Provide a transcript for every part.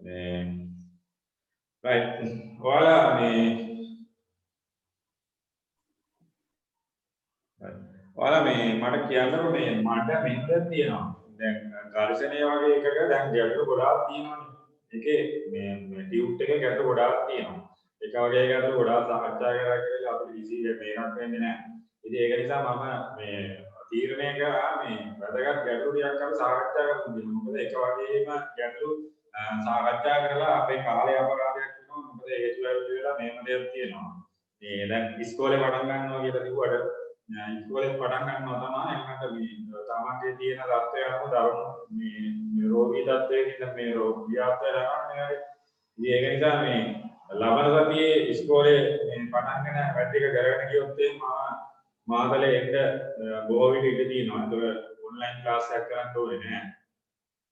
මේ right ඔයාලා මේ ඔයාලා මේ මට කියන්නකො මේ මට මෙන්න තියෙනවා දැන් ඝර්ෂණය වගේ එකක දැන් ගැටලු ගොඩාක් තියෙනවානේ ඒකේ මේ ටියුට් එකේ ගැටලු ගොඩාක් තියෙනවා එක වගේ ගැටලු ගොඩාක් සාකච්ඡා කරලා කියලා අපිට ඉසි මේකක් වෙන්නේ නැහැ ඉතින් ඒක නිසා මම මේ තීරණය කරා මේ වැදගත් ගැටලු ටිකක් අපි සාකච්ඡා කරමු මොකද එක වගේම ගැටලු සාකච්ඡා කරලා අපේ කාලය අපරාධයක් වෙනවා මොකද හේතු වෙලා මේම දෙයක් තියෙනවා මේ දැන් ඉස්කෝලේ පටන් ගන්නවා කියලා කිව්වට ඉස්කෝලේ පටන් ගන්නවා තමයි එන්නට මේ තමන්ගේ තියෙන தත්ත්වය අනුව දරුණු මේ රෝගී තත්ත්වයකින් මේ රෝගියාත්වය ලබන්නේ ඉතින් ඒක නිසා මේ ලබන සතියේ ඉස්කෝලේ මේ පටන්ගෙන වැඩ එක කරගෙන ගියොත් මම මාතලේ එන්න බොහෝ විට ඉඳී තියෙනවා ඒක ඔන්ලයින් ක්ලාස් එකක් කරන්න ඕනේ නෑ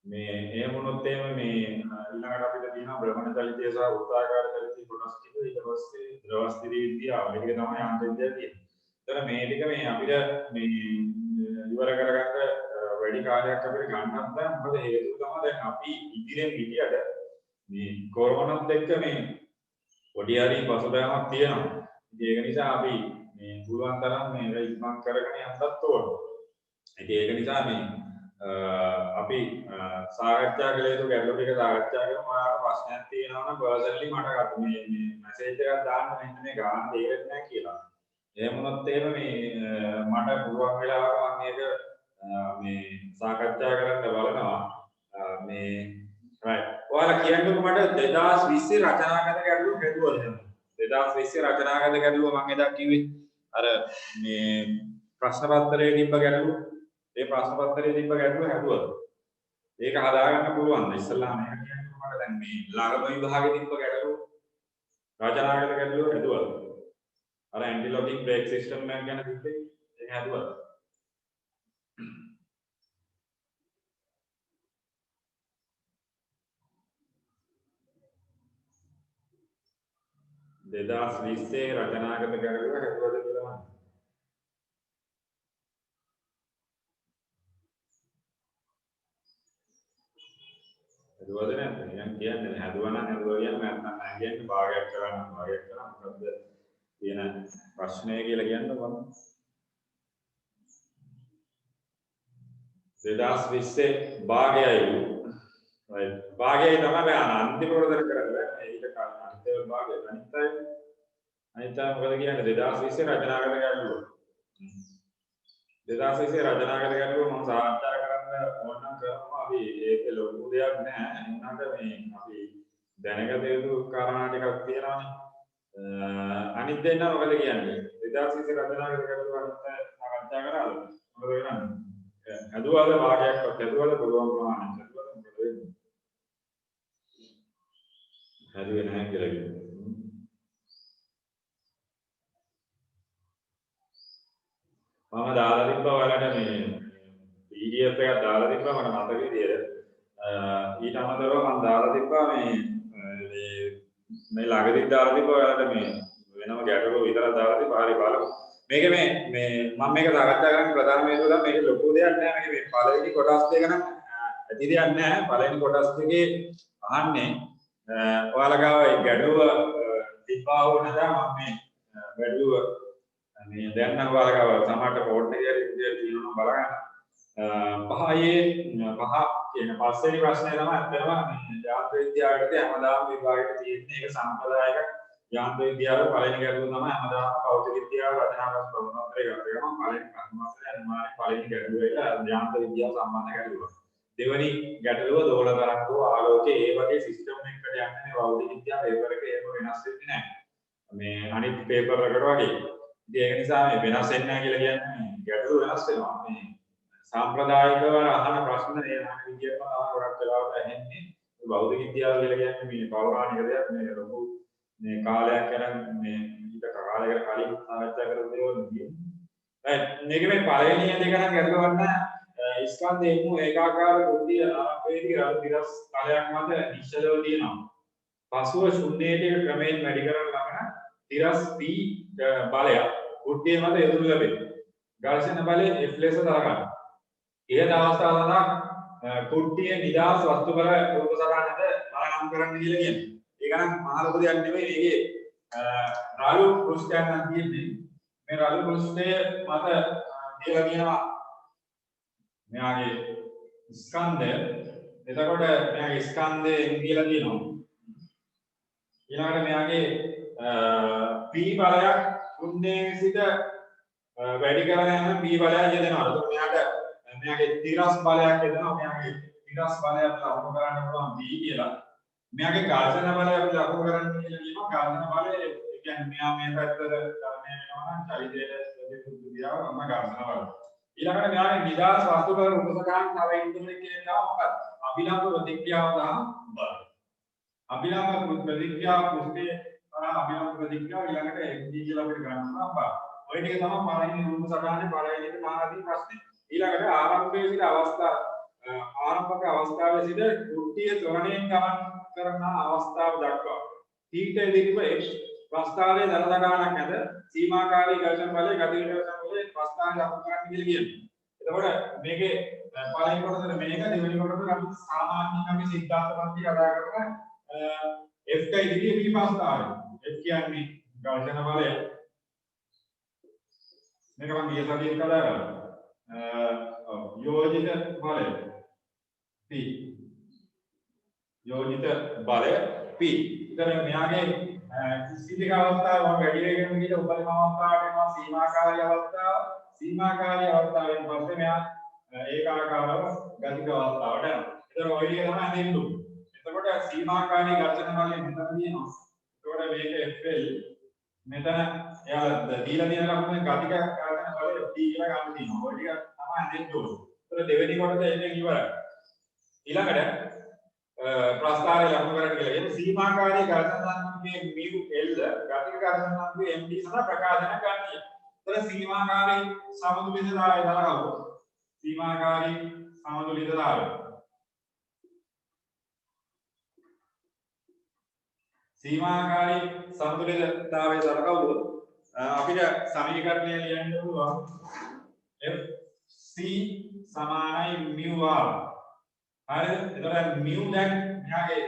මේ එහෙම වුණොත් එහෙම මේ ඊළඟට අපිට තියෙනවා භ්‍රමණ චලිතය සහ වෘත්තාකාර චලිතය කොටස් ටික ඊට පස්සේ ද්‍රවස්ථිර විද්‍යාව ඒක තමයි යාන්ත්‍ර විද්‍යාව තියෙන්නේ. ඒතර මේ ටික මේ අපිට මේ ඉවර කරගන්න වැඩි කාලයක් අපිට ගන්නත් බෑ මොකද හේතුව තමයි දැන් අපි ඉදිරියෙන් හිටියට මේ කොරෝනාත් එක්ක මේ පොඩි හරි පසුබෑමක් තියෙනවා. ඉතින් ඒක නිසා අපි මේ පුළුවන් තරම් මේක ඉක්මන් කරගෙන යන්නත් ඕන. ඉතින් ඒක නිසා මේ අපි සාකච්ඡා කළ යුතු ගැටලු ටික සාකච්ඡා කරමු. ඔයාලට ප්‍රශ්නයක් තියෙනවා නම් පර්සනලි මට මේ මැසේජ් එකක් දාන්න මෙන්න මේ ගාන දෙයක් නැහැ කියලා. එහෙම වුණොත් එහෙම මේ මට පුළුවන් වෙලාවක මම මේක මේ සාකච්ඡා කරන්න බලනවා. මේ right. ඔයාලා කියන්නකෝ මට 2020 රචනාගත ගැටලු හදුවද එහෙම? 2020 රචනාගත ගැටලුව මම එදා කිව්වේ අර මේ ප්‍රශ්න පත්‍රයේ තිබ්බ ගැටලුව ඒ ප්‍රශ්න පත්‍රයේ තිබ්බ ගැටලුව හැදුවද? ඒක හදාගන්න පුළුවන්ද? ඉස්සල්ලාම මේක කියන්නකෝ මට දැන් මේ ළඟම විභාගයේ තිබ්බ ගැටලුව රචනාගත ගැටලුව හැදුවද? අර ඇන්ටි ලොකින් බ්‍රේක් සිස්ටම් එක ගැන තිබ්බේ ඒක හැදුවද? දෙදාස් 20 රචනාගත ගැටලුව හැදුවද කියලා මම හදුවද නැද්ද? නිකන් කියන්නේ හදුවා නම් හදුවා කියන්නේ නැත්නම් නැහැ කියන්නේ භාගයක් කරන්න භාගයක් කරා මොකද්ද තියෙන ප්‍රශ්නය කියලා කියන්න බලන්න. 2020 භාගයයි right භාගයයි තමයි අන්තිම ප්‍රදර්ශන කරන්නේ. ඒක අන්තිම භාගය අනිත් මොකද කියන්නේ 2020 රචනාගත ගැටලුව. 2020 රචනාගත ගැටලුව මම සාකච්ඡා කරන්න ඕන නම් කරනවා. අපි ඒක ලොකු දෙයක් නෑ. එන්නට මේ අපි දැනගත යුතු කාරණා ටිකක් තියෙනවානේ. අනිත් දෙන්න මොකද කියන්නේ 2020 රචනාගත ගැටලුව අනිත් සාකච්ඡා කරාද? මොකද වෙනන්නේ? හදුවාද භාගයක්වත් හදුවාද පුළුවන් ප්‍රමාණයක් හදුවාද මොකද වෙන්නේ? හදුවේ නැහැ කියලා කියනවා. මම දාලා තිබ්බා ඔයාලට මේ PDF එකක් දාලා තිබ්බා මට මතක විදියට. ඊට අමතරව මම දාලා තිබ්බා මේ ළඟදී දාලා තිබ්බා ඔයාලට මේ වෙනම ගැටලුව විතරක් දාලා තිබ්බා. හරි බලමු. මේක මේ මම මේක සාකච්ඡා කරන්න ප්‍රධාන හේතුව තමයි මේක ලොකු දෙයක් නෑ. මේක මේ පළවෙනි කොටස් දෙක නම් ඇති දෙයක් නෑ. පළවෙනි කොටස් දෙකේ අහන්නේ ඔයාලා ගාව ගැටලුව තිබ්බා වුණා මම මේ ගැටලුව මේ දැන් නම් ඔයාලා ගාව සමහරට පොඩ් එකේ විදියට තියෙනවා බලන්න. පහ කියන පස්වෙනි ප්‍රශ්නේ තමයි අත්‍තරම යාන්ත්‍ර විද්‍යාවට හැමදාම විභාගයට තියෙන එක සම්ප්‍රදායික යාන්ත්‍ර විද්‍යාවේ පළවෙනි ගැටලුව තමයි හැමදාම භෞතික විද්‍යාව රචනාගත ප්‍රශ්නපත්‍රය ගන්නවා. පළවෙනි ප්‍රශ්නපත්‍රය අනිවාර්යයෙන් පළවෙනි ගැටලුව එක යාන්ත්‍ර විද්‍යාව සම්බන්ධ ගැටලුව. දෙවෙනි ගැටලුව දෝල තරංගෝ ආලෝකයේ ඒ වගේ සිස්ටම් එකකට යන්නේ මේ භෞතික විද්‍යාව පේපර් එකේ එහෙම වෙනස් වෙන්නේ නැහැ. මේ අනිත් පේපර් එකට වගේ. ඉතින් ඒක නිසා මේ වෙනස් වෙන්නේ නැහැ කියලා කියන්නේ ගැටලුව වෙනස් වෙනවා. මේ සාම්ප්‍රදායිකව අහන ප්‍රශ්න ඒ අහන විදියම තමයි ගොඩක් වෙලාවට ඇහෙන්නේ. මේ භෞතික විද්‍යාව කියලා කියන්නේ මේ පෞරාණික දෙයක් මේ ලොකු මේ කාලයක් කරන් මේ ඊට කාලයකට කලින් සාකච්ඡා කරපු දේවල් නෙවෙයි. මේක මේ පළවෙනි දෙක නම් ගැටලුවක් නැහැ. ස්කන්ධ එමු ඒකාකාර බුද්ධිය ආරම්භයේදී රාජිරස් කාලයක් මත නිශ්චලව තියෙනවා. පසුව ශුන්‍යයේ ක්‍රමයෙන් වැඩි කරන ළමන තිරස් P බලය බුද්ධිය මත එදුරු ලැබෙනවා. ඝර්ෂණ බලය F ලෙස දරගන්න. ඉහත අවස්ථාව සඳහා කුට්ටියේ නිදාස් වස්තු බල රූප සටහනද බලන්න සමාන කරන්න කියලා කියන්නේ. ඒක නම් මහ ලොකු දෙයක් නෙමෙයි. මේකේ රළු පෘෂ්ඨයක් නම් තියෙන්නේ. මේ රළු පෘෂ්ඨයේ මත දේවා කියනවා මෙයාගේ ස්කන්ධය. එතකොට මෙයාගේ ස්කන්ධයෙන් කියලා තියෙනවා. ඊළඟට මෙයාගේ P බලයක් කුණ්ඩේ සිට වැඩි කරගෙන යන P බලයක් යෙදෙනවා. එතකොට මෙයාගේ තිරස් බලයක් යෙදෙනවා. මෙයාගේ තිරස් බලයක් ලබු කරන්න පුළුවන් B කියලා. මෙයාගේ ඝර්ෂණ බලය අපි ලබු කරන්න කියලා කියනවා. ඝර්ෂණ බලය ඒ කියන්නේ මෙයා මේ පැත්තට ධර්මය වෙනවා නම් චෛත්‍යයට සුදු දියාව නම් ඝර්ෂණ බලය. ඊළඟට මෙයාගේ නිදාස් වස්තු බල උපසකාන් තව ඉන්ද්‍රිය කියනවා මොකක්ද? අභිලම්භ ප්‍රතික්‍රියාව දා බල. අභිලම්භ ප්‍රතික්‍රියාව පුස්තේ අභිලම්භ ප්‍රතික්‍රියාව ඊළඟට MD කියලා අපිට ගන්න පුළුවන්. ඔය ටික තමයි පළවෙනි රූප සටහනේ පළවෙනි මහාදී ප්‍රශ්නේ. ඊළඟට ආරම්භයේ සිට ආරම්භක අවස්ථාවේ සිට කුට්ටිය ත්වරණයෙන් ගමන් කරන අවස්ථාව දක්වා ඊට දීප X ප්‍රස්ථාරයේ දරදා ගන්නක් නැද සීමාකාරී ඝර්ෂණ බලය ගතික ඝර්ෂණ බලය ප්‍රස්ථාරය ලබු කරන්න කියලා කියන්නේ. එතකොට මේකේ පළවෙනි කොටසට මේක දෙවෙනි කොටසට අපි සාමාන්‍යයෙන් අපි සිද්ධාන්ත පන්ති කතා කරන F කයි දිගේ මේ ප්‍රස්ථාරය. F කියන්නේ ඝර්ෂණ බලය. මේක මම ගිය සතියේ කතා කරා. යෝජිත බලය P යෝජිත බලය P. ඉතින් මෙයාගේ ස්ථිතික අවස්ථාව වැඩි වෙගෙන ගිහින් උපරිම අවස්ථාවට එනවා සීමාකාරී අවස්ථාව. සීමාකාරී අවස්ථාවෙන් පස්සේ මෙයා ඒකාකාරව ගතික අවස්ථාවට යනවා. ඒතර ඔය ටික තමයි දෙන්න ඕනේ. එතකොට සීමාකාරී ඝර්ෂණ බලය මෙතන තියෙනවා. එතකොට මේක FL මෙතන එයා දීලා තියෙන ලකුණේ ගතික ඝර්ෂණ බලය D කියලා ගන්න තියෙනවා. ඔය ටික තමයි දෙන්න ඕනේ. ඒතර දෙවෙනි කොටස එන්නේ ඉවරයි. ඊළඟට ප්‍රස්ථාරය ලබු කරන්න කියලා කියන්නේ සීමාකාරී ඝර්ෂණ සම්බන්ධයේ mu L ගතික ඝර්ෂණ සම්බන්ධයේ MD සඳහා ප්‍රකාශන ගන්නිය. ඒතර සීමාකාරී සමතුලිතතාවය දරගමු. සීමාකාරී සමතුලිතතාවය. සීමාකාරී සමතුලිතතාවය දරගමු. අපිට සමීකරණය ලියන්න පුළුවන් FC සමානයි mu R. හරිද? එතකොට mu දැන් මෙයාගේ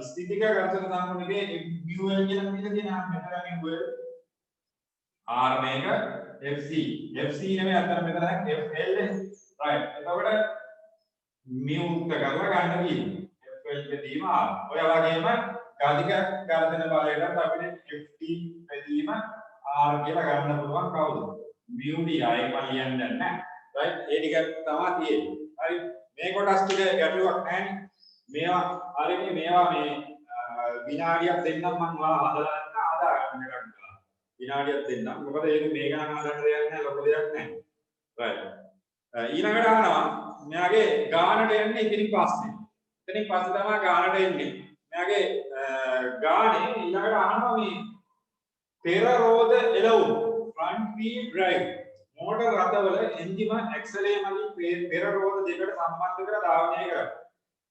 ස්ථිතික ඝර්ෂණ සම්බන්ධයේ mu L කියන විදිහට කියනවා. මෙතන mu L R මේක FC නෙමෙයි අතන මෙතන FL right. එතකොට mu උක්ත කරලා ගන්න තියෙනවා. FL බෙදීම R. ඔය වගේම ගතික ඝර්ෂණ බලයට අපිට FT බෙදීම R කියලා ගන්න පුළුවන් කවුද? mu D ආයෙ මම ලියන්නේ නැහැ. right. ඒ ටික තමයි තියෙන්නේ. හරි. මේ කොටස් ටික ගැටලුවක් නැහැ නේ. මේවා හරිනේ මේවා මේ විනාඩියක් දෙන්නම් මම ඔයාලා හදලා නැත්නම් ආදා ගන්න එකක් ගන්න. විනාඩියක් දෙන්නම්. මොකද ඒක මේ ගණන් හදන්න දෙයක් නැහැ ලොකු දෙයක් නැහැ. right. ඊළඟට අහනවා මෙයාගේ ගානට එන්නේ ඉතින් පස්සේ. එතනින් පස්සේ තමයි ගානට එන්නේ. මෙයාගේ ගානේ ඊළඟට අහනවා මේ පෙර රෝධ එළවුම් front wheel drive මෝටර රථවල එන්ජිම ඇක්සලේ මගින් පෙර රෝධ දෙකට සම්බන්ධ කර ධාවනය කරයි.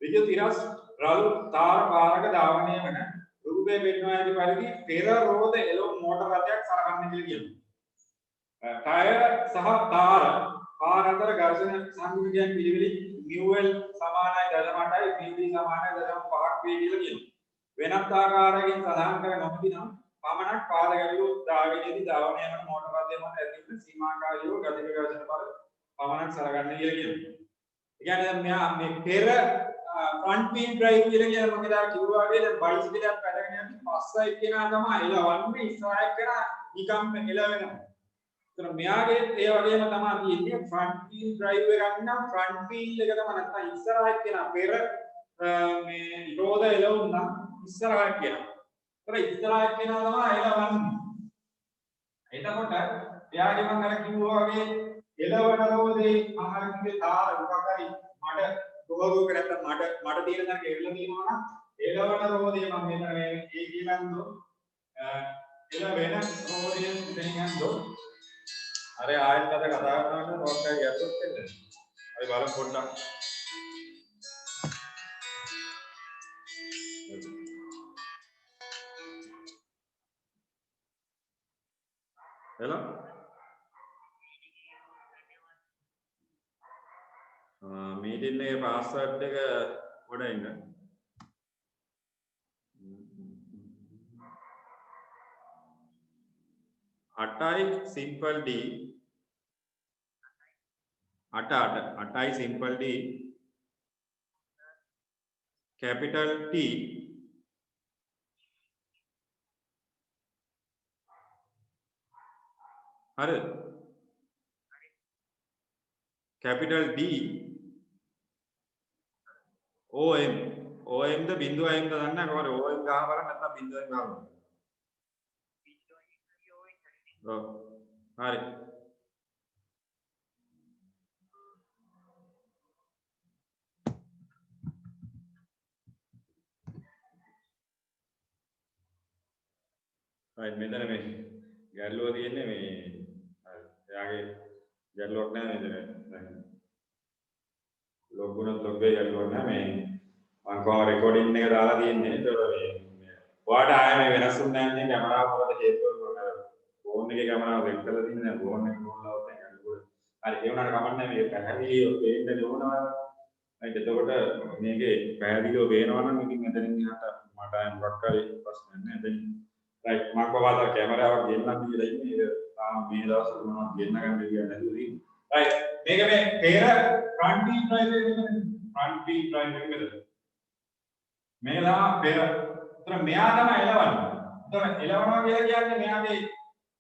විද්‍යුත් තිරස් රළු තාර පාරක ධාවනය වන රූපයේ පෙන්වා ඇති පරිදි පෙර රෝධ එළවුම් මෝටර රථයක් සලකන්න කියලා කියනවා. ටයර් සහ තාර පාර අතර ඝර්ෂණ සංයුතියන් පිළිවෙලින් නිව්වෙල් සමානයි 0.8යි PV සමානයි 0.5ක් වේ කියලා කියනවා. වෙනත් ආකාරයකින් සඳහන් කර නොමැතිනම් පමණක් පාද ගැටළු දාගෙනදී ධාවනය වන මෝටර රථය මත ඇති වූ සීමාකාරීව ගතික ඝර්ෂණ බල පමණක් සලකන්න කියලා කියනවා. ඒ කියන්නේ දැන් මෙයා මේ පෙර front wheel drive කියලා කියන මම ඉදා කිව්වා වගේ දැන් බයිසිකලයක් පැදගෙන යද්දි පස්සයි කෙනා තමයි එලවන්නේ ඉස්සරහ කෙනා නිකම් එලවෙනවා. ඒතර මෙයාගේ ඒ වගේම තමයි තියෙන්නේ front wheel drive එකක් නම් front wheel එක තමයි නැත්නම් ඉස්සරහ කෙනා පෙර මේ රෝද එලවුම් නම් ඉස්සරහ කෙනා. ඒතර ඉස්සරහ කෙනා තමයි එලවන්නේ. එතකොට එයාගේ මම අර කිව්වා වගේ එලවන රෝදේ ආහාරකේ තාර මොකක් හරි මඩ රෝදෝක නැත්නම් මඩ තියෙන තැනක එල්ල තියෙනවා නම් එලවන රෝදේ මම මෙතන මේ කියනන්දෝ එලවෙන රෝදේ දෙන්නන්දෝ අර ආයෙත් අද කතා කරනකොට මොකක් හරි ගැටලුවක් වෙන්නේ. අපි බලමු පොඩ්ඩක්. hello meeting එකේ password එක පොඩ ඉන්න 8යි simple D 8යි simple D capital T හරිද capital D OM ද බිඳුවයින් ද දන්නේ නැහැ කොහොමද OM ගහ බලන්න නැත්නම් බිඳුවෙන් ගහන්න ඔව් හරි right මෙතන මේ ගැල්ලුව තියෙන්නේ මේ හරි එයාගේ ගැල්ලුවක් නැහැ නේද දැන් ලොග්ුණත් ලොග්ගේ ගැල්ලුවක් නැහැ මේ මම කොහොම රෙකෝඩින් එක දාලා තියෙන්නේ ඒක මේ ඔයාට ආයෙ මේ වෙනස් වුණ නැහැ නේ කැමරාව මොකද හේතුව ෆෝන් එකේ කැමරාව වෙක් කරලා තින්නේ නැහැ ෆෝන් එක කොහොමද දැන් ගැල්ලුව හරි ඒ වුණාට කමක් නැහැ මේක පැහැදිලිව පේන්න ඕනවා right එතකොට මේකේ පැහැදිලිව පේනවා නම් ඉතින් එතනින් එහාට මට මොකක් හරි ප්‍රශ්නයක් නැහැ එතනින් right මම කොහොමද කැමරාවක් ගෙන්නන්න කියලා ඉන්නේ ඒක තාම මේ දවස්වල මොනවද ගෙන්න ගන්න කියලා නැතුව ඉන්නේ right මේක මේ පෙර front wheel drive එකනේ front wheel drive එක මෙතන මේක තමයි පෙර උතර මෙයා තමයි එලවන්නේ උතර එලවනවා කියලා කියන්නේ මෙයාගේ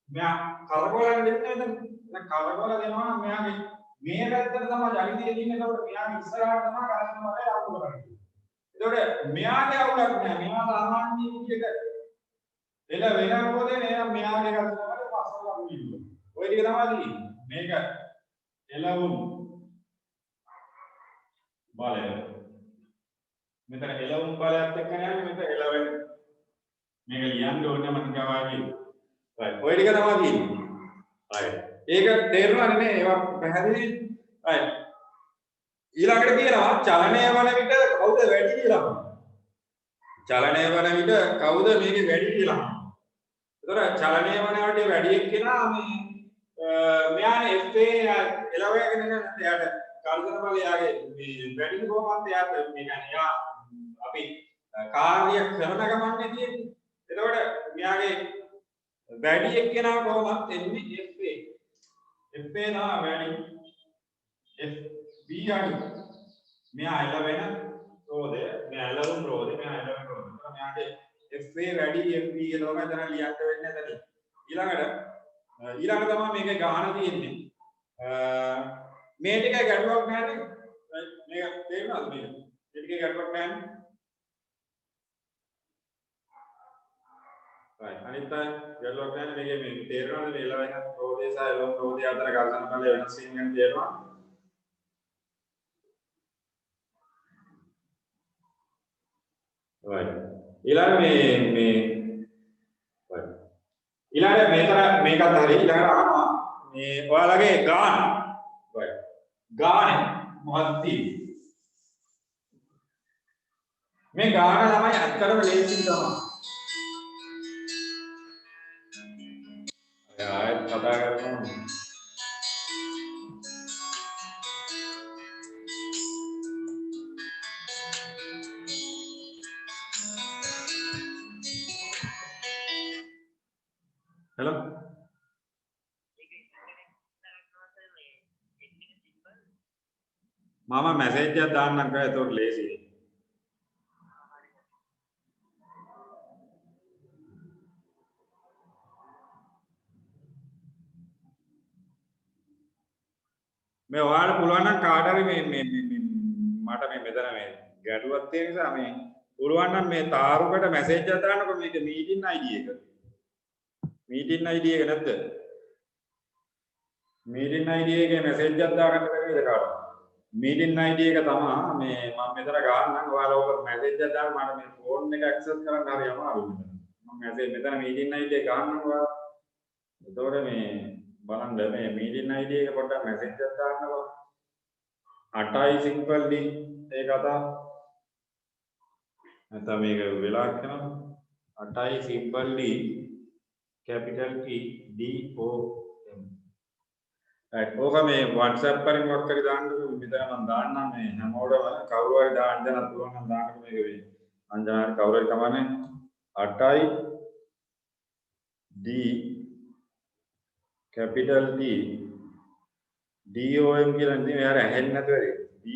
මෙයා කරකවලන් දෙන්නේ මෙතන දැන් කරකවල දෙනවා නම් මෙයාගේ මේ පැත්තට තමයි ජලිතය තියෙන්නේ එතකොට මෙයාගේ ඉස්සරහට තමයි කරකවල වල අවුල කරන්නේ එතකොට මෙයාගේ අවුලක් නෑ මෙයා සාමාන්‍ය විදිහට එල වෙනකොට නේනම් මෙයාගේ කරකවල පස්සට වුණේ ඔය ටික තමයි මේක එළවුම් බලය මෙතන එළවුම් බලයත් එක්ක නෑනේ මෙතන එළවෙන මේක ලියන්න ඕනේ මම ගාවාගේ right ඔය ටික තමයි තියෙන්නේ right ඒක තේරුණානේ නේ ඒවා පැහැදිලි right ඊළඟට කියනවා චලනය වන විට කවුද වැඩි කියලා චලනය වන විට කවුද මේකේ වැඩි කියලා ඒතර චලනය වන විට වැඩි එක්කෙනා මේ මෙයානේ FA එළවගෙන යන එයාට කල්පන බලයාගේ මේ වැඩි කොහොමද එයාට මේ කියන්නේ යා අපි කාර්ය කරන ගමන්නේ තියෙන්නේ. එතකොට මෙයාගේ වැඩි එක්කෙනා කොහොමද එන්නේ FA. FA නා වැඩි FB අඩු. මෙයා එළවෙන රෝධය මෙයා එළවුම් රෝධය මෙයා එළවෙන රෝධය. මෙයාගේ FA වැඩි FB කියලා තමයි දැන් ලියන්න වෙන්නේ නැතනේ. ඊළඟ තමයි මේකේ ගාන තියෙන්නේ මේ ටිකේ ගැටුවක් නැහැ මේක තේරුණාද මේක මේ ටිකේ ගැටුවක් නැහැ right අනිත් ගැටුවක් නැහැ මේකේ මේ තේරුණාද මේ එළවෙන රෝධය සහ එළවුම් රෝධය අතර ඝර්ෂණ බල වෙනස් වීම ගැන තේරුණා right ඊළඟ මේ ඊළඟ මෙතන මේකත් හරි ඊළඟට අහනවා මේ ඔයාලගේ ගාන right ගාන මොකක්ද තියෙන්නේ මේ ගාන ළමයි අත්‍තරම ලේසියෙන් තමයි ආයෙත් කතා කරනවා hello mama message එකක් දාන්නම් කෑ එතකොට ලේසියි මේ ඔයාලට පුළුවන් නම් කාට හරි මේ මට මේ මෙතන මේ ගැටුවක් තියෙන නිසා මේ පුළුවන් නම් මේ තාරුකට මැසේජ් එකක් දාන්නකො මේක මීටින් ID එක මීටින් ID එක නැද්ද මීටින් ID එකේ මැසේජ් එකක් දාගන්න බැරිද කාටද මීටින් ID එක තමයි මේ මම මෙතන ගන්නම් ඔයාලා ඔක මැසේජ් එකක් දාන්න මට මේ ෆෝන් එක ඇක්සස් කරන්න හරි අමාරුයි මම මැසේජ් මෙතන මීටින් ID එක ගන්නම් ඔයාලා එතකොට මේ බලන්න මේ මීටින් ID එක පොඩ්ඩක් මැසේජ් එකක් දාන්නකො 8යි සිම්පල් D ඒ කතාව නැත්නම් මේක වෙලා කරනවා 8යි simple D capital T D O M right ඕක මේ WhatsApp වලින් මොකක් හරි දාන්නකො මෙතන මම දාන්නම් මේ හැමෝටම කවුරු හරි දාන්න දෙන්න පුළුවන් නම් දාන්නකො මේක වෙයි අංජනාරි කවුරු හරි කමන්නේ 8යි D capital D DOM කියලා ඉතින් මෙයාට ඇහෙන්නේ නැතුව D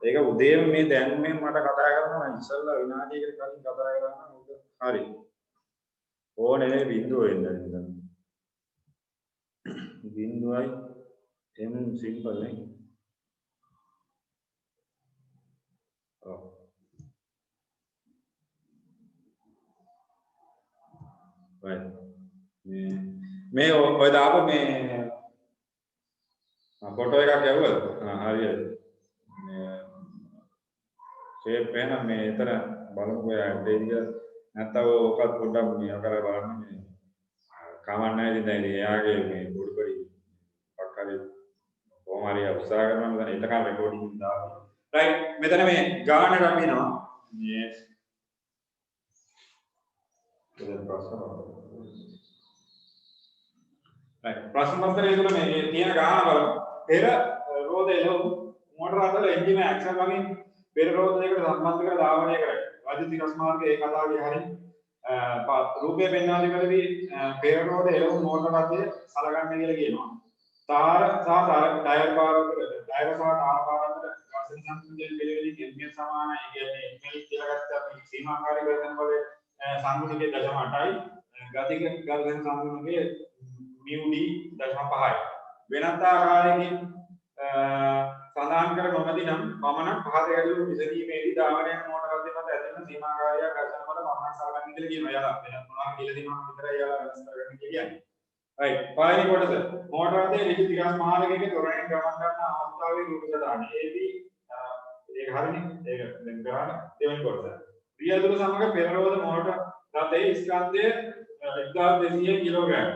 ඒක උදේම මේ දැන් මේ මට කතා කරනවා නම් ඉස්සල්ලා විනාඩියකට කලින් කතා කරනවා නම් හරි ඕනේ නේ බිඳුව වෙන්න නේද බිඳුවයි m සිම්පල් නේ ඔව් right මේ ඔය දාපු මේ ෆොටෝ එකක් ගැව්වද හරියට ෂේප් වෙන මේ එතන බලමුකෝ ඇඩ් එක නැත්තම් ඔකත් පොඩ්ඩක් මේ කරලා බලන්න මේ කමන්න නැහැ ඉතින් දැන් එයාගේ මේ පොඩි පොඩි පක්කලේ කොහොම හරි උත්සාහ කරනවා නම් එතකන් රෙකෝඩින් දාන්න රයිට් මෙතන මේ ගානට අපි එනවා මේ ප්‍රශ්න පත්‍රයේ තුල මේ තියෙන ගාන බලමු. පෙර රෝධ එළවුම් මෝටර අතර එන්ජිම ඇක්ෂන් වගේ පෙර රෝධ දෙකට සම්බන්ධ කර ධාවනය කරයි. වෛද්‍යුතික රස්මාර්ගයේ ඒ කතාවේ හරිය රූපය පෙන්වා දෙකදී පෙර රෝධ එළවුම් මෝටර රථය සලකන්නේ කියලා කියනවා. තාර සහ ටයර් බාර ටයර් සහ තාර බාර අතර ඝර්ෂණ සංකේතයෙන් පිළිවෙලින් එම්පීඑස් සමානයි. ඒ කියන්නේ එම්එල් කියලා ගත්තා අපි සීමාකාරී ඝර්ෂණ වල සංගුණකයේ 0.8යි ගතික ඝර්ෂණ සංගුණකයේ μd 0.5යි වෙනත් ආකාරයකින් සඳහන් කර නොමැති නම් පමණක් පහත ගැටළු විසඳීමේදී ධාවනයන් මෝටර රථය මත ඇතිවන සීමාකාරී ඝර්ෂණ වල පමණක් සලකන්නේ කියලා කියනවා. යාලා වෙනත් මොනවා කියලා දෙනවා විතරයි යාලා වෙනස් කරගන්න කියන්නේ. right පළවෙනි කොටස මෝටර රථයේ ඍජු තිරස් මාර්ගයක තොරණින් ගමන් කරන අවස්ථාවේ රූප සදාන ඒදී ඒක හරිනේ ඒක දැන් කරාන දෙවෙනි කොටස රියදුරු සමග පෙරරෝධ මෝටර රථයේ ස්කන්ධය 1200 කිලෝග්‍රෑම්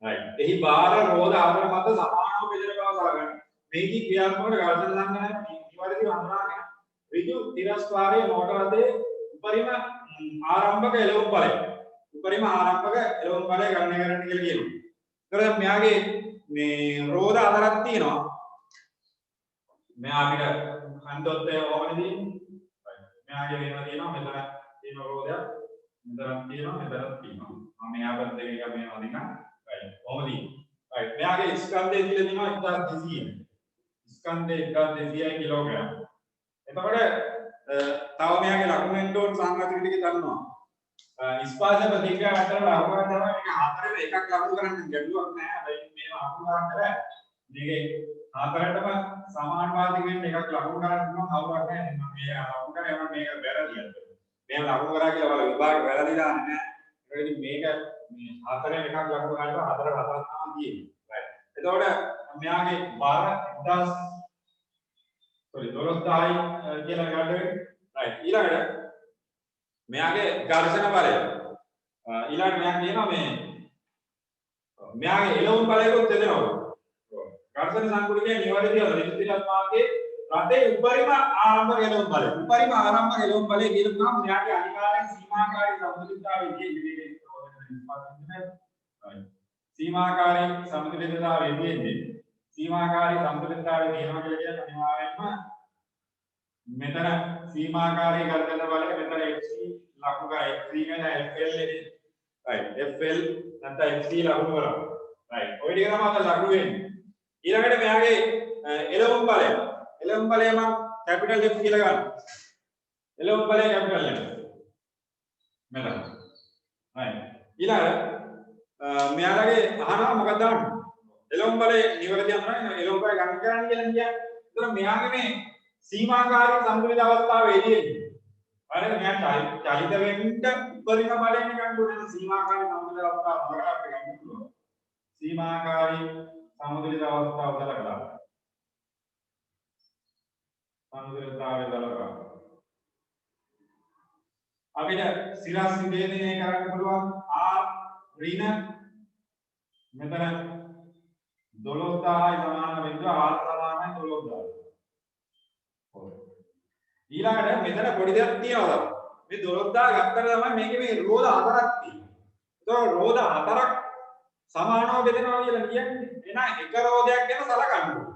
right එහි බාර රෝධ ආකාර මත සමානව බෙදෙන බව සලකන්න. මේකී ක්‍රියාත්මක ඝර්ෂණ සංගණන නිවැරදිව හඳුනාගෙන ඍජු තිරස්කාරයේ මෝටර රථයේ උපරිම ආරම්භක එළවුම් බලය උපරිම ආරම්භක එළවුම් බලය ගණනය කරන්න කියලා කියනවා. ඒතර දැන් මෙයාගේ මේ රෝධ හතරක් තියෙනවා. මෙයා අපිට හන්දොත් ඕමනේ මෙයාගේ වෙනවා තියෙනවා මෙතන තියෙන රෝධයක් මෙතනක් තියෙනවා මෙතනක් තියෙනවා. මම මෙයා පැත්ත දෙක එක මේවා දිනා right ඕමදී right මෙයාගේ ස්කන්ධය කියලා තියෙනවා 1200 ස්කන්ධය 1200 කිලෝග්‍රෑම්. එතකොට තව මෙයාගේ ලකුණු වෙන්න ඕන සංගතික ටික දන්නවා. ස්පාර්ශ ප්‍රතික්‍රියා අතර ලකුණු තමයි මේක හතරේ එකක් ලකුණු කරන්න ගැටලුවක් නැහැ. හැබැයි මේවා ලකුණු කරන්න බෑ. මේකේ හතරටම සමානුපාතික වෙන්න එකක් ලකුණු කරන්න පුළුවන් කවුරුත් නැහැ. මම මේ ලකුණු කරේ මම මේක වැරදිද. මේ ලකුණු කරා කියලා වල විභාග වැරදිලා නැහැ. ඒක ඉතින් මේක මේ හතරෙන් එකක් ලකුණු ගන්නවා හතර හතරක් තමයි තියෙන්නේ. right. එතකොට මෙයාගේ බාර 10000යි කියලා ගන්න right. ඊළඟට මෙයාගේ ඝර්ෂණ බලය ඊළඟට මෙයා කියනවා මේ මෙයාගේ එළවුම් බලයකොත් දෙදෙනවා. ඝර්ෂණ සංකුලකයේ නිවැරදිව ඍජුතිරස් මාර්ගයේ රටේ උපරිම ආරම්භක එළවුම් බලය. උපරිම ආරම්භක එළවුම් බලය කියනවා මෙයාගේ අනිවාර්යෙන් සීමාකාරී සමතුලිතතාවයේදී සීමාකාරී සමතුලිතතාවයේදී සීමාකාරී සමතුලිතතාවයේ තියෙනවා කියලා කියන්නේ අනිවාර්යෙන්ම මෙතන සීමාකාරී ඝර්ෂණ බලය මෙතන FC ලකුණු කරා FC කියන FL එනේ right FL නැත්නම් FC ලකුණු කරා right ඔය ටික තමයි අත ලකුණු වෙන්නේ. ඊළඟට මෙයාගේ එළවුම් බලය මම කැපිටල් F කියලා ගන්නවා. එළවුම් බලය කැපිටල් F මෙතන right ඊළඟ මෙයාලගේ අහනවා මොකක්ද දාන්නේ එළවුම් බලය නිවැරදි අහනවා එළවුම් බලය ගන්න කරන්න කියලා කියන්නේ. ඒතර මෙයාගේ මේ සීමාකාරී සම්පූර්ණ අවස්ථාවේදී හරිද මෙයා චලිත වෙන්න උපරිම බලයෙන් ගන්න ඕනේ සීමාකාරී සම්පූර්ණ අවස්ථාව වලට අපිට ගන්න පුළුවන්. සීමාකාරී සම්පූර්ණ අවස්ථාව වලට සම්පූර්ණතාවය අපිට සිරස් විභේදනය කරන්න පුළුවන් R ඍණ මෙතන 12000යි සමාන බිඳුව R සමානයි 12000. ඊළඟට මෙතන පොඩි දෙයක් තියෙනවා. මේ 12000 ගත්තට තමයි මේකේ මේ රෝධ හතරක් තියෙන්නේ. ඒතකොට රෝධ හතරක් සමානව බෙදෙනවා කියලා කියන්නේ එහෙනම් එක රෝධයක් ගැන සලකන්න ඕනේ.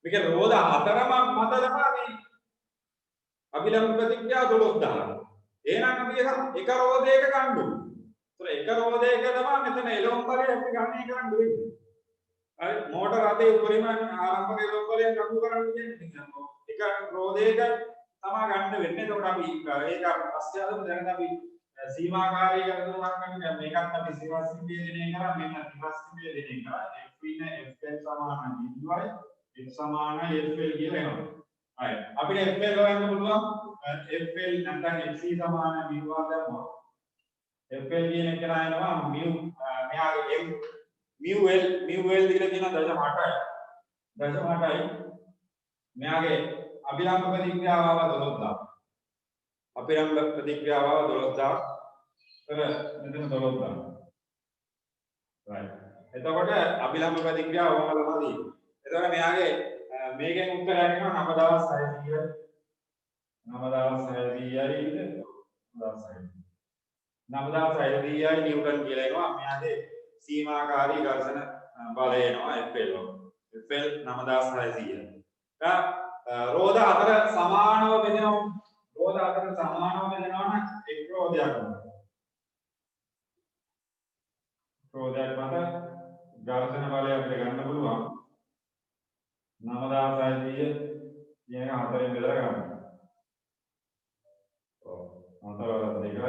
මේකේ රෝධ හතරම මත තමයි මේ අභිලම්බ ප්‍රතික්‍රියා 12000. එහෙනම් අපි එක රෝධයක ගන්න ඕනේ. ඒක රෝධයක තමයි මෙතන එළවුම් බලය අපි ගණනය කරන්න වෙන්නේ. හරි මෝටර රථයේ උපරිම ආරම්භක එළවුම් බලය ලකුණු කරන්න කියන්නේ. ඒක රෝධයක තමයි ගන්න වෙන්නේ. එතකොට අපි ඒක පස්සේ අදමු දැන් අපි සීමාකාරී ගණනුවක් ගන්න මේකත් අපි සිරස්සින් වේදනය කරා මෙන්න සිරස්සින් වේදනය කරා f ඉන්න fl සමාන 0යි f සමාන fl කියලා එනවා. හරි අපිට fl හොයන්න පුළුවන් fl නැත්නම් fc සමාන v1 දැම්මොත් fl කියන එක එනවා mu මෙයාගේ m mu l දීලා තියෙන 0.8යි මෙයාගේ අභිලම්බ ප්‍රතික්‍රියාව ආව 12000 අභිලම්බ ප්‍රතික්‍රියාව ආව 12000 මෙතන 12000 right එතකොට අභිලම්බ ප්‍රතික්‍රියාව ඕම තමයි එතකොට මෙයාගේ මේකෙන් උත්තරයක් එනවා 9600යි 9600යි නිව්ටන් කියලා එනවා මෙයාගේ සීමාකාරී ඝර්ෂණ බලය එනවා FL 9600යි රෝධ අතර සමානව බෙදෙනවා රෝධ අතර සමානව බෙදෙනවා නම් එක් රෝධයක් රෝධයක් මත ඝර්ෂණ බලය අපිට ගන්න පුළුවන් 9600 කියන හතරෙන් බෙදලා ගන්න. ඔව්. හතර දෙකයි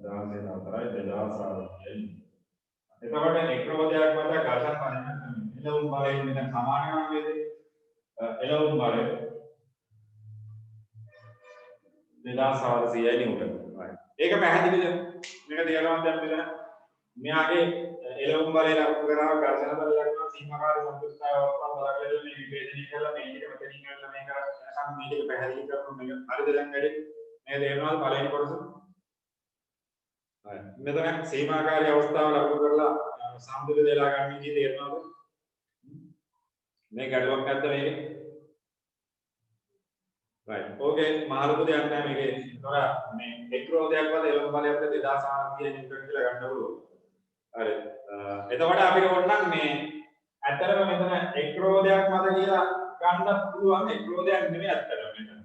14000යි 2600යි. එතකොට එක් රෝධයක් මත ඝර්ෂණ බලය එළවුම් බලයෙන් මෙතන සමාන නම් වේද? එළවුම් බලය 2600යි නිව්ටන්. ඒක පැහැදිලිද? මේක තේරෙනවද දැන් මෙතන? මෙයාගේ එළවුම් බලය ලකුණු කරා ඝර්ෂණ බලය ලකුණු සීමාකාරී සම්පූර්ණතාවය අවස්ථාව බලාගෙන මේ විභේදනය කරලා මේ ටික මෙතනින් ගන්න මේක නැසම් මේ ටික පැහැදිලි කරමු මේක හරිද දැන් වැඩි මේ තේරෙනවද පළවෙනි කොටස හරි මෙතන සීමාකාරී අවස්ථාව ලකුණු කරලා සම්බුද්ධ දෙලා ගන්න කී තේරෙනවද මේ ගැටලුවක් නැද්ද මේකේ right okay මහලුකු දෙයක් නැහැ මේකේ ඒතොර මේ එක්රෝදයක් වල එළවුම් බලය අපිට 2600 නිව්ටන් කියලා ගන්න පුළුවන් හරි එතකොට අපිට ඕනනම් මේ ඇත්තටම මෙතන එක්රෝධයක් මත කියලා ගන්න පුළුවන් එක්රෝධයක් නෙමෙයි ඇත්තටම මෙතන.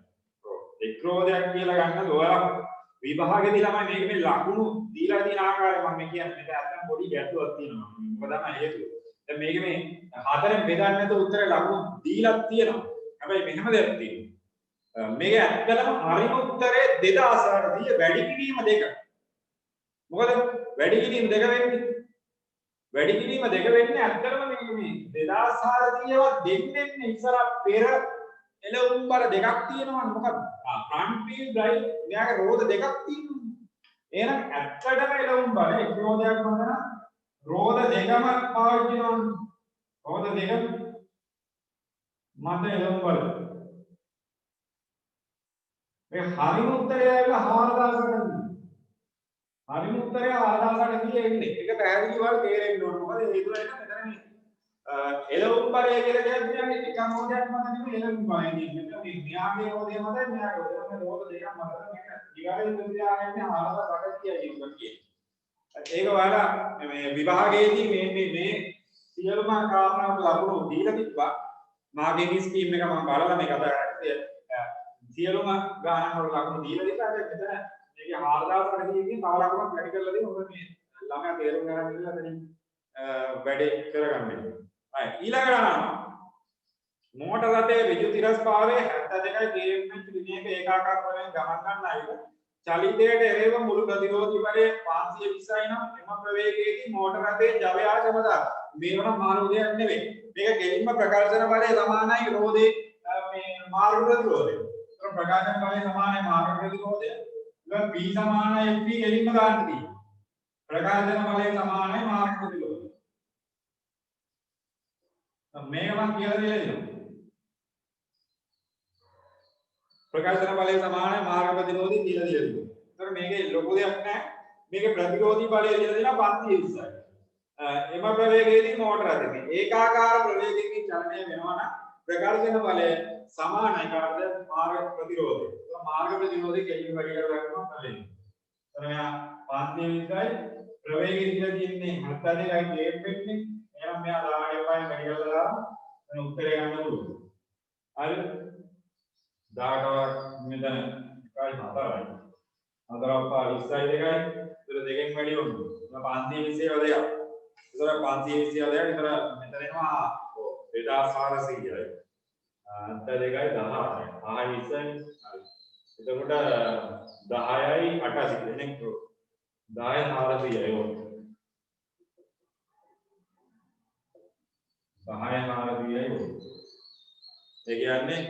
එක්රෝධයක් කියලා ගන්න ඔයාලා විභාගෙදී ළමයි මේක මේ ලකුණු දීලා තියෙන ආකාරය මම කියන්නේ මෙතන ඇත්තටම පොඩි ගැටලුවක් තියෙනවා. මොකද තමයි හේතුව. දැන් මේක මේ හතරෙන් බෙදන්න නැතුව උත්තරේ ලකුණු දීලා තියෙනවා. හැබැයි මෙහෙම දෙයක් තියෙනවා. මේක ඇත්තටම හරිම උත්තරේ 2600 වැඩි කිරීම දෙක. මොකද වැඩි කිරීම දෙක වෙන්නේ වැඩි කිරීම දෙක වෙන්නේ ඇත්තටම මේ 2600වත් දෙන්නේ ඉස්සර පෙර එළවුම් බල දෙකක් තියෙනවනේ මොකක්ද? ෆ්‍රන්ට් වීල් ඩ්‍රයිව් මෙයාගේ රෝද දෙකක් තියෙනවා. එහෙනම් ඇත්තටම එළවුම් බල එක රෝදයක් මතන රෝද දෙකම පාවිච්චි කරනවා. රෝද දෙක මත එළවුම් බල. මේ හරිම උත්තරය ඇවිල්ලා 4000කට. හරිම උත්තරය 4000කට ගියේ ඉන්නේ. ඒක පැහැදිලිව තේරෙන්න ඕන. මොකද හේතුව එක මෙතන මේ එළවුම් බලය කියලා කියන්නේ එක රෝදයක් මත නෙමෙයි එළවුම් බලය කියන්නේ. මේ න්‍යාගේ රෝදය මත න්‍යාගේ රෝද දෙකක් මත මේක දිගාරින් ප්‍රතිආරයන්නේ 4000කට කියයි කියන්නේ. ඒක ඔයාලා මේ විභාගයේදී මේ සියලුම කාරණාවල ලකුණු දීලා තිබ්බා. මාගේ මේ ස්කීම් එක මම බලලා මේ කතා කරන්නේ සියලුම ගානන් වල ලකුණු දීලා තිබ්බා. මෙතන මේකේ 4000කට ගියකින් තව ලකුණක් වැඩි කරලා දෙන්න මොකද මේ ළමයා තේරුම් ගන්න ඉඳලා එතනින් වැඩේ කරගන්න වෙනවා. හරි ඊළඟට මෝටර රථයේ විද්‍යුත් ඉරස්පාරයේ 72 km විදිහක ඒකාකාර වලින් ගමන් කරන අයට චලිතයට එරෙහිව මුළු ප්‍රතිරෝධී බලය 520යි නම් එම ප්‍රවේගයේදී මෝටර රථයේ ජවයා ක්ෂමතාව මේවන මාර්ගයක් නෙවෙයි. මේක ගෙලින්ම ප්‍රකාශන බලය සමානයි රෝදේ මේ මාර්ග ප්‍රතිරෝධය. ඒතර ප්‍රකාශන බලය සමානයි මාර්ග ප්‍රතිරෝධය. ඊළඟ B සමානයි FP ගෙලින්ම ගන්න තියෙනවා. ප්‍රකාශන බලය සමානයි මාර්ග ප්‍රතිරෝධය. මේක මම කියලා දෙලා ප්‍රකාශන බලය සමානයි මාර්ග ප්‍රතිරෝධය කියලා දෙලා තියෙනවා. ඒතර මේකේ ලොකු දෙයක් නැහැ. මේකේ ප්‍රතිරෝධී බලය කියලා දෙනවා 520යි. එම ප්‍රවේගයේදී මෝටර රථයේ ඒකාකාර ප්‍රවේගයකින් චලනය වෙනවා නම් ප්‍රකාශන බලය සමානයි කාටද මාර්ග ප්‍රතිරෝධය. ඒක මාර්ග ප්‍රතිරෝධය කෙලින් වැඩි කරලා ගන්නවා තමයි. එතන මෙයා 520යි ප්‍රවේගය කියලා තියෙන්නේ 72යි ගේම් වෙන්නේ. එහෙනම් මෙයා 18යි වැඩි කරලා දාලා එතන උත්තරය ගන්න පුළුවන්. හරිද? 18ක් මෙතන 1.4යි. අතරපා 20යි දෙකයි. ඒතර දෙකෙන් වැඩි වුණා. 520 දෙකක්. ඒතර 520 දෙකක්. ඒතර මෙතන එනවා 2400යි. අන්ත දෙකයි 10යි. 10යි 20යි. එතකොට 10යි 800 නේ. 10යි 400යි ඕක. 10යි 400යි ඕක. ඒ කියන්නේ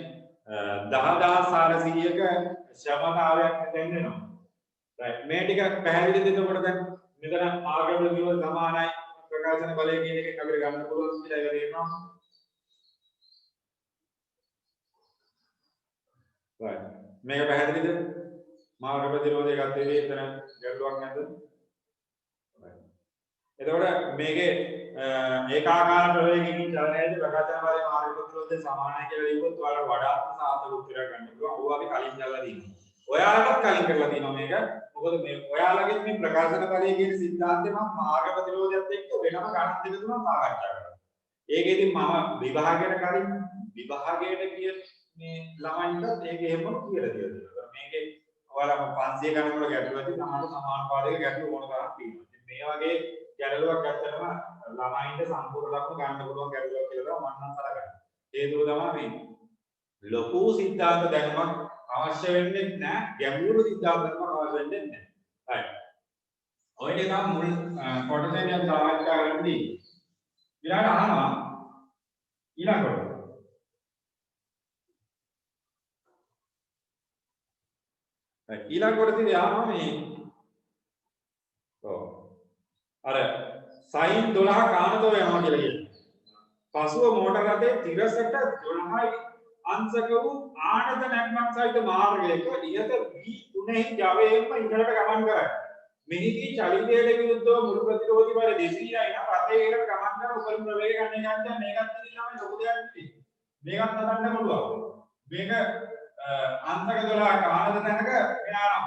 10400ක ශ්‍රමතාවයක් දැන් වෙනවා. right මේ ටික පැහැදිලිද එතකොට දැන් මෙතන ආගම විව සමානයි ප්‍රකාශන බලය කියන එකෙන් අපිට ගන්න පුළුවන් කියලා ඒක තේරෙනවා. right මේක පැහැදිලිද? මාර්ග ප්‍රතිරෝධය ගත්තේ එතන ගැටලුවක් නැද්ද? එතකොට මේකේ ඒකාකාර ප්‍රවේගකින් චලනයේදී ප්‍රකාශන බලයේ මාර්ග ප්‍රතිරෝධය සමානයි කියලා ලියුවොත් ඔයාලට වඩාත් සාර්ථක උත්තරයක් ගන්න පුළුවන්. ඕවා අපි කලින් කරලා තියෙනවා. ඔයාලටත් කලින් කරලා තියෙනවා මේක. මොකද මේ ඔයාලගේ මේ ප්‍රකාශන බලයේ කියන સિદ્ધාන්තේ මම මාර්ග ප්‍රතිරෝධයත් එක්ක වෙනම ගණන් දෙක තුනක් සාකච්ඡා කරා. ඒකෙදි මම විභාගයට කලින් විභාගයට ගිය මේ ළමයින්ට ඒක එහෙම කියලා දෙනවා. මේකේ ඔයාලා 500 ගණන් වල ගැටලුවදී තමයි සමානුපාතික ගැටලුව ඕන තරම් තියෙනවා. මේ වගේ ගැටලුවක් ඇත්තටම ළමයින්ට සම්පූර්ණ ලක්ෂණ ගන්න පුළුවන් ගැටලුවක් කියලා තමයි මම නම් සලකන්නේ. හේතුව තමයි මේ ලොකු සිද්ධාන්ත දැනුමක් අවශ්‍ය වෙන්නේ නැහැ. ගැඹුරු සිද්ධාන්ත දැනුමක් අවශ්‍ය වෙන්නේ නැහැ. right. ඔය ටික තමයි මුල් කොටසේදී අපි සාකච්ඡා කරන්නේ. ඊළඟට අහනවා ඊළඟට ඊළඟ කොටසේදී අහනවා මේ ඔව් අර sin 12 කාණතෝ යනවා කියලා කියනවා. පසුව මෝටර රථයේ තිරසට 12යි අංශක වූ ආනත නැග්මක් සහිත මාර්ගයක ඉහත V3 ජවයෙන්ම ඉහළට ගමන් කරයි. මෙහිදී චලිතයට විරුද්ධව මුළු ප්‍රතිරෝධී බල 200යි නම් රථයේ ඉහළට ගමන් කරන උපරිම ප්‍රවේගය ගන්න යනවා. මේකත් ඉතින් ළමයි ලොකු දෙයක් නෙවෙයි. මේකත් හදන්න පුළුවන්. මේක අංශක 12ක ආනත තැනක යනවා.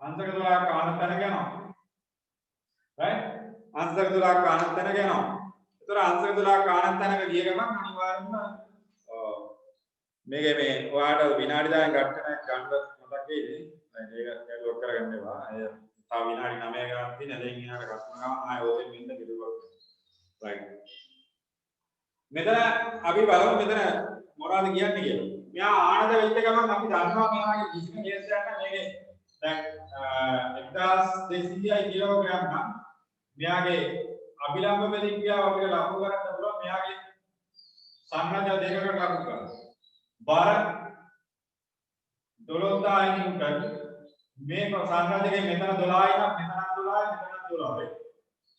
අංශක 12ක ආනත තැනක යනවා. right අංශක 12ක ආනත තැනක යනවා. ඒතර අංශක 12ක ආනත තැනක ගිය ගමන් අනිවාර්යයෙන්ම මේකේ මේ ඔයාලට විනාඩි 10ක් ගන්නක් ගන්න මතක් වෙයිනේ. ඒක ලොක් කරගන්න එපා. තව විනාඩි 9ක් ගන්න තියෙන. දැන් ඊහාට කස්ම ගමන් ආයෙ ඕකෙන් මෙන්න පිළිවෙලක්. right මෙතන අපි බලමු මෙතන මොනවද කියන්නේ කියලා. මෙයා ආනත වෙච්ච ගමන් අපි දන්නවා මෙයාගේ කිසිම කේස් එකක් නැහැ මේකේ. දැන් 1200යි කිලෝග්‍රෑම් නම් මෙයාගේ අභිලම්බ ප්‍රතික්‍රියාව අපිට ලබු කරන්න පුළුවන් මෙයාගේ සංරචන දෙකකට ලබු කරන්න. බර 12000 නිව්ටන් මේ සංරචනයේ මෙතන 12යි නම් මෙතන 12යි මෙතන 12යි.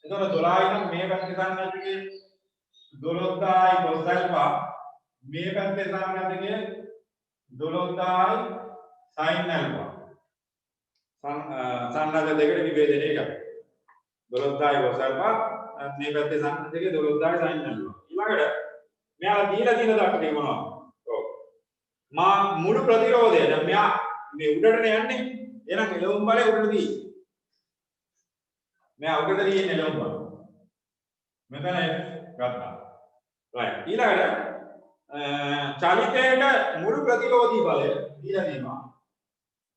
එතකොට 12යි නම් මේ පැත්තේ සංරචනයේ 12000යි කොසල්පා මේ පැත්තේ සංරචනයේ 12000යි sin alpha. සංරචන දෙකට විභේදනය කරනවා. 12000යි කොසල්පා මේ පැත්තේ සංරචනයේ 12000යි sin alpha. ඊළඟට මෙයාලා දීලා තියෙන දක්ෂණය මොනවද? ඔව්. මා මුළු ප්‍රතිරෝධය දැන් මෙයා මේ උඩටනේ යන්නේ. එහෙනම් එළවුම් බලය උඩට දී. මෙයා උඩට දී එළවුම් බලය. මෙතන ගත්තා. right. ඊළඟට චලිතයට මුළු ප්‍රතිරෝධී බලය දීලා තියෙනවා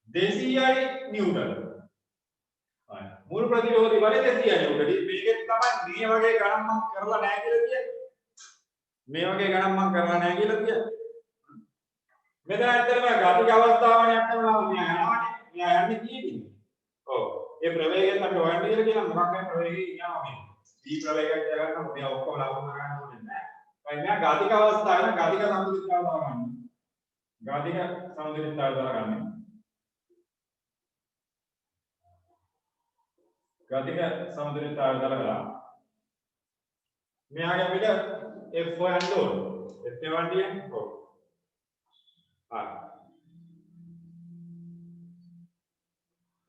200යි නිව්ටන්. right. මුළු ප්‍රතිරෝධී බලය 200යි නිව්ටන්. මේකෙන් තමයි මේ වගේ ගණන් මම කරලා නැහැ කියලා කියන්නේ. මේ වගේ ගණන් මම කරලා නැහැ කියලා කියන්නේ. මෙතන ඇත්තටම ගතික අවස්ථාවනේ යනවා මෙයා යනවානේ. මෙයා යන්නේ කීයකින්ද? ඔව්. ඒ ප්‍රවේගයෙන් අපි හොයන්න කියලා කියන මොකක් හරි ප්‍රවේගයකින් යනවා මේ. D ප්‍රවේගයක් ගන්න මෙයා ඔක්කොම ලකුණු ගන්න ඕනේ නැහැ. මෙයා ගතික අවස්ථාවේ ගතික සම්පූර්ණතාව ගන්න. ගතික සම්පූර්ණතාව ගන්න. ගතික සම්පූර්ණතාව දාලා මෙයාගේ අපිට F හොයන්න ඕනේ. F එවන්නේ ඔව්.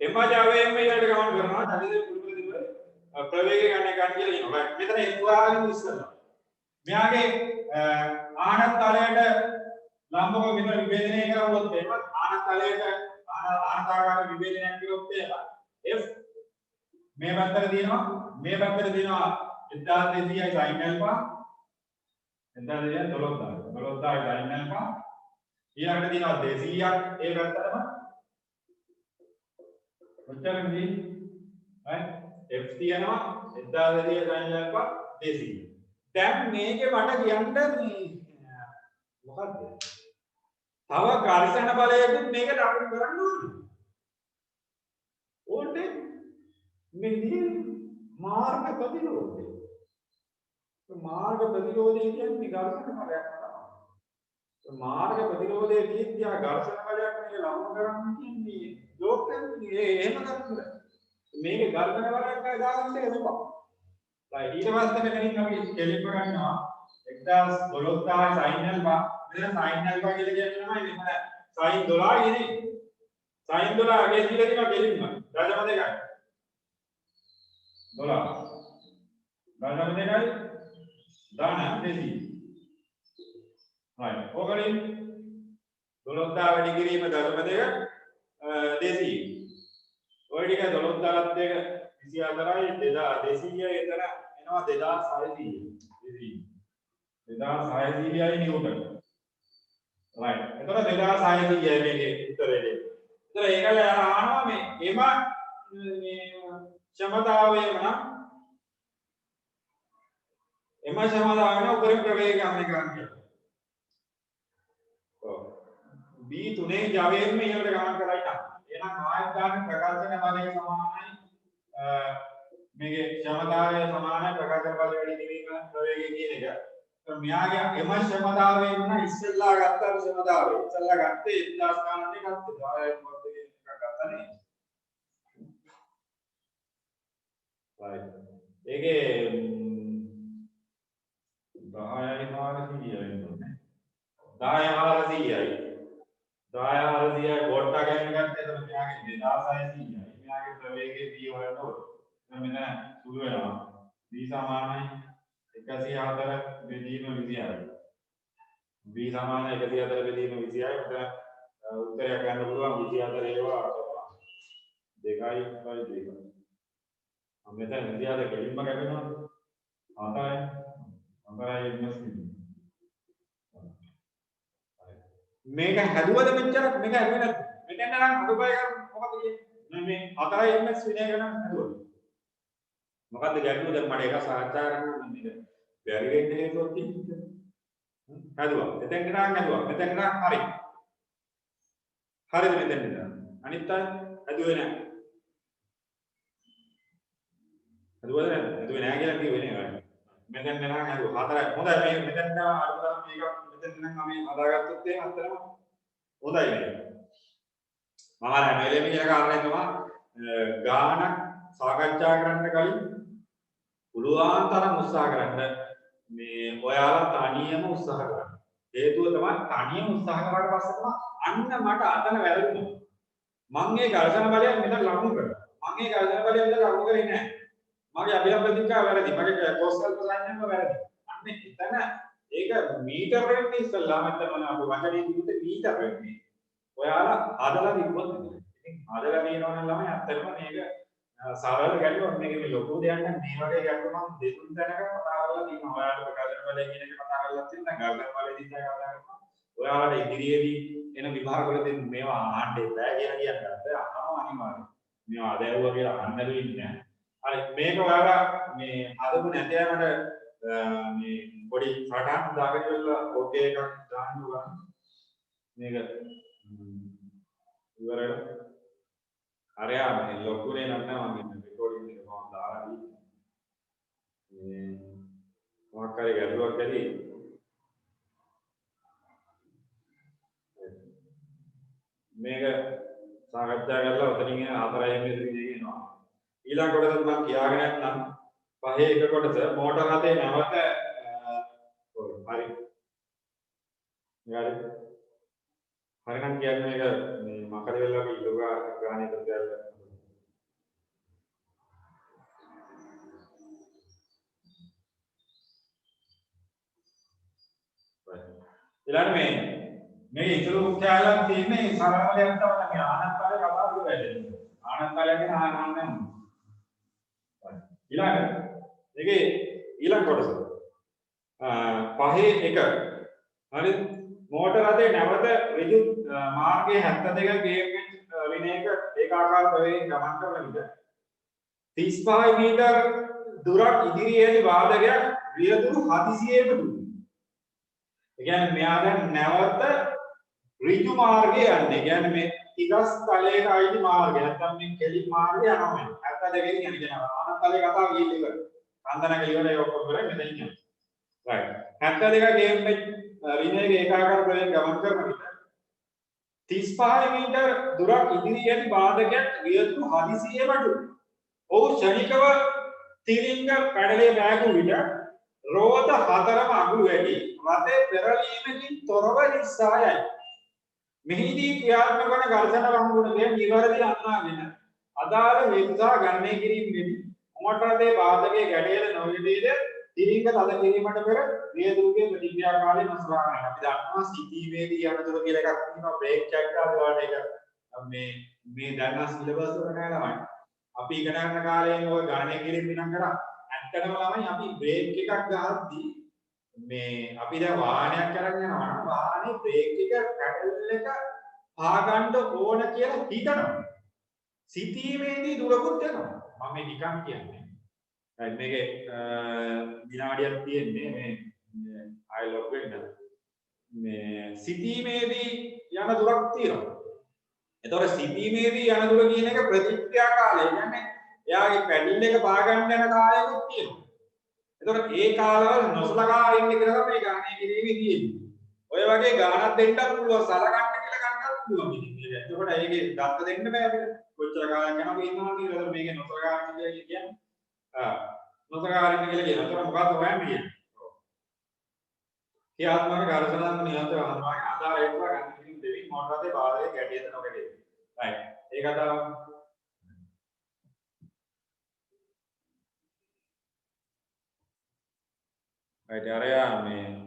එම්මා ජාවයෙන්ම ඊළඟට ගමන් කරනවා චලිත පුරුදුව ප්‍රවේගය ගන්න එක කියලා කියනවා. මෙතන එක්වාගෙන ඉස්සලා. මෙයාගේ ආනත් තලයට ලම්බව මෙතන විභේදනය කරවුවොත් එහෙම ආනත් තලයට ආනතාකාර විභේදනයක් කරොත් එහෙම F මේ පැත්තට දිනනවා මේ පැත්තට දිනනවා 1200යි sin alpha 1200යි 12000යි sin alpha ඊළඟට දිනවා 200ක් ඒ පැත්තටම කොච්චරද F තියනවා 1200 sin alpha 200. දැන් මේකේ මට කියන්න මේ මොකද්ද? තව ඝර්ෂණ බලයකුත් මේකට අනුව කරන්න ඕනේ. ඕනේ මේ මාර්ග ප්‍රතිරෝධය. මාර්ග ප්‍රතිරෝධය කියන්නේ ඝර්ෂණ බලයක් තමයි. මාර්ග ප්‍රතිරෝධයේ විද්‍යා ඝර්ෂණ බලයක් මේක ලබන කරන්න කියන්නේ ලෝකෙන්නේ එහෙම කරන්නේ. මේක ඝර්ෂණ බලයක් දාගන්න එක නෙවෙයි. right ඊට පස්සේ මෙතනින් අපි කෙලින්ම ගන්නවා 1012 sin alpha මෙතන sin alpha කියලා කියන්නේ තමයි මෙතන sin 12 ඉන්නේ. sin 12 අගේ දීලා තියෙනවා කෙලින්ම. දශම දෙකයි. 12 දශම දෙකයි දාන 200. right ඕකලින් 12000 වැඩි කිරීම දශම දෙක 200. ඔය ටික 12000ත් දෙක 24යි 2200යි එතන එනවා 2600. 2600යි නිව්ටන්. right එතකොට 2600යි මේකේ උත්තරේ. එතකොට ඒකල අහනවා මේ එම මේ ක්ෂමතාවය නම් එම ක්ෂමතාවය නම් උපරිම ප්‍රවේගය ගන්න කරන්නේ. ඔව් B3 ජවයෙන්ම ඊළඟට ගමන් කරයි නම් එහෙනම් ආයත ගන්න ප්‍රකාශන බලය සමානයි මේකේ ක්ෂමතාවය සමානයි ප්‍රකාශන බලය වැඩි කිරීම ප්‍රවේගය කියන එක. तो මෙයාගේ එම ක්ෂමතාවය වුණා ඉස්සෙල්ලා ගත්ත ක්ෂමතාවය. ඉස්සෙල්ලා ගත්තේ 1000 ගණනේ ගත්තේ. 10යි මොකද එකක් ගත්තනේ. right. ඒකේ 10යි 400යි ඉන්නේ. 10යි 400යි. 10යි 400යි ගොඩට ගන්න ගත්තේ එතන මෙයාගේ 2600යි. මෙයාගේ ප්‍රවේගයේ v වලට උඩ. මෙතන සුළු වෙනවා. v සමානයි 104 බෙදීම 26. b සමාන 104 බෙදීම 26. උත්තර උත්තරයක් ගන්න පුළුවන් 24 ඒවා 2යි 2යි. මෙතන 24 කෙලින්ම කැපෙනවා. 7යි 7යි මේක හැදුවද මෙච්චරක් මේක හැදුවේ නැත්නම් මෙතන නම් අඩුපය කරන්නේ මොකද කියන්නේ මේ 4යි ms විනය ගණන් හැදුවා. මොකද්ද ගැටලුව දැන් මට ඒක සාකච්ඡා කරන්න ඕනේ. බැරි වෙන්න හේතුවක් තියෙන්නේ. හදුවා. එතෙන් ගණන් හදුවා. මෙතෙන් ගණන් හරි. හරිද මෙතෙන් ගණන්. අනිත් අය හදුවේ නැහැ. හදුවද නැද්ද? හදුවේ නැහැ කියලා කිව්වේ නේ. මෙතෙන් ගණන් හදුවා. හතරයි. හොඳයි මේ මෙතෙන් නම් අඩුතරම් මේක මෙතෙන් නම් අපි හදාගත්තොත් එහෙනම් අත්‍තරම හොඳයි මේක. මම අර හැමලෙම කියන කාරණේ තමයි ගානක් සාකච්ඡා කරන්න කලින් පුළුවන් තරම් උත්සාහ කරන්න මේ ඔයාලා තනියම උත්සාහ කරන්න. හේතුව තමයි තනියම උත්සාහ කරාට පස්සේ තමයි අන්න මට අතන වැරදුනේ. මම මේ ඝර්ෂණ බලයෙන් මෙතන ලකුණු කරා. මම මේ ඝර්ෂණ බලයෙන් මෙතන ලකුණු කරේ නැහැ. මගේ අභියම් ප්‍රතික්‍රියාව වැරදි. මගේ කොස්ටල් ප්‍රසන්නම වැරදි. අන්න එතන ඒක මීටර වෙන්නේ ඉස්සල්ලා මම අපි වචනේ කිව්වේ මීටර වෙන්නේ. ඔයාලා හදලා තිබ්බොත් නෙමෙයි. ඉතින් හදලා දිනනවා නම් ළමයි අත්‍තරම මේක සරල ගැටලුවක් මේක මේ ලොකු දෙයක් නම් මේ වගේ ගැටලු මම දෙතුන් තැනක කතා කරලා තියෙනවා. ඔයාලට ප්‍රකාශන බලය කියන එක කතා කරලා තියෙනවා. ගල්ගල් බලයේදී කතා කරනවා. ඔයාලට ඉදිරියේදී එන විභාගවලදී මේවා අහන්න බෑ කියලා කියන්නේ. අහනවා අනිවාර්යයෙන්. මේවා අදැවුවා කියලා අහන්න දෙන්නේ නැහැ. හරි මේක ඔයාලා මේ අදම නැතයමට මේ පොඩි සටහන් දාගෙන ඉවරලා ඕකේ එකක් දාන්න ඕන. මේක ඉවරයි. අරයා මේ ලොකුනේ නැත්නම් මම රෙකෝඩින් එක මම දාලා මේ මොකක් හරි ගැටලුවක් ඇති මේක සාකච්ඡා කරලා උතනින් එන 4යි මෙතනින් එනවා ඊළඟ කොටස මම කියාගෙන නැත්නම් පහේ එක කොටස මෝටර රථේ නැවත හරි හරිනම් කියන්නේ මේක මේ මකර වෙලා අපි ඉලුගා ගානේ කරලා ඊළඟ මේ ඉතුරු මුඛ්‍යයන් තියෙන්නේ සරලවලින් තමයි මේ ආනන්දකාලේ කතා කරන්නේ. ආනන්දකාලේ කියන ආනන්දම්. ඊළඟ මේකේ ඊළඟ කොටස. පහේ එක. හරි මෝටර රථේ නැවත ඍජු මාර්ගයේ 72 ගේම් විනයක ඒක ඒකාකාර ප්‍රවේගයෙන් ගමන් කරන විට 35 මීටර දුරක් ඉදිරියේදී වාදකයක් රියදුරු හදිසියෙම දුවනවා. ඒ කියන්නේ මෙයා දැන් නැවත ඍජු මාර්ගයේ යන්නේ. ඒ කියන්නේ මේ තිගස් තලයට අයිති මාර්ගය. නැත්නම් මේ කෙලි මාර්ගය යනවා මේ. 72 න් යන්නේ ආනන්ද තලයේ කතාව ගිහින් ඉවර. කන්දනක ඉවරයි ඔක්කොම කරේ මෙතන ඉන්නේ. right. 72 ගේම් මේ රිනේගේ ඒකාකාර ප්‍රවේගයෙන් ගමන් කරන විට 35 මීටර දුරක් ඉදිරියේදී වාදකයක් රියදුරු හදිසියෙම දුවනවා. ඔහු ශනිකව තිරිංග පැඩලේ බෑගු විට රෝද හතරම අගුළු වැඩි රථේ පෙරලීමකින් තොරව ඉස්සායයි. මෙහිදී ක්‍රියාත්මක වන ඝර්ෂණ වංගුණකේ නිවැරදි අන්නාගෙන අදාළ වේගසා ගණනය කිරීමේදී මොටර රථයේ වාදකයේ ගැටයද නොවේදීද තිරිංග තද කිරීමට පෙර රියදුරුගේ ප්‍රතික්‍රියා කාලය නොසලකා ගන්න. අපි දන්නවා සිටීමේදී යනතුරු කියලා එකක් තියෙනවා බ්‍රේක් එකක් දාලා ඒක මේ දන්නා සිලබස් වල නෑ ළමයි. අපි ඉගෙන ගන්න කාලේ ඔය ගණනය කිරීම විනම් කරා ඇත්තටම ළමයි අපි බ්‍රේක් එකක් ගහද්දී මේ අපි දැන් වාහනයක් අරගෙන යනවා නම් වාහනේ බ්‍රේක් එක පැඩල් එක පාගන්න ඕන කියලා හිතනවා. සිටීමේදී දුරකුත් යනවා. මම මේ නිකන් කියන්නේ. right මේකේ විනාඩියක් තියෙන්නේ මේ ආයි ලොග් වෙන්න. මේ සිටීමේදී යන දුරක් තියෙනවා. එතකොට සිටීමේදී යන දුර කියන එක ප්‍රතික්‍රියා කාලය. කියන්නේ එයාගේ පැඩල් එක පාගන්න යන කාලයකුත් තියෙනවා. එතකොට ඒ කාලවල නොසලකා ඉන්න කියලා තමයි ගණනය කිරීමේ තියෙන්නේ. ඔය වගේ ගණනක් දෙන්නත් පුළුවන් සලකන්න කියලා ගන්නත් පුළුවන් ඉතින්. එතකොට ඒකේ දත්ත දෙන්න බෑ අපිට. කොච්චර කාලයක් යනවද ඉන්නවා කියලා මේකේ නොසලකා ඉන්න කියලා කියන්නේ. නොසලකා ඉන්න කියලා කියනවා. එතකොට මොකක්ද හොයන්නේ කියන්නේ? ක්‍රියාත්මක ඝර්ෂණ නියන්ත්‍රණ හඳුනාගෙන අදාළ හේතුව ගන්න කිරීම දෙමින් මොටර රථයේ බාධකයේ ගැටියද නොගැටේ. right. ඒක තමයි right. අරයා මේ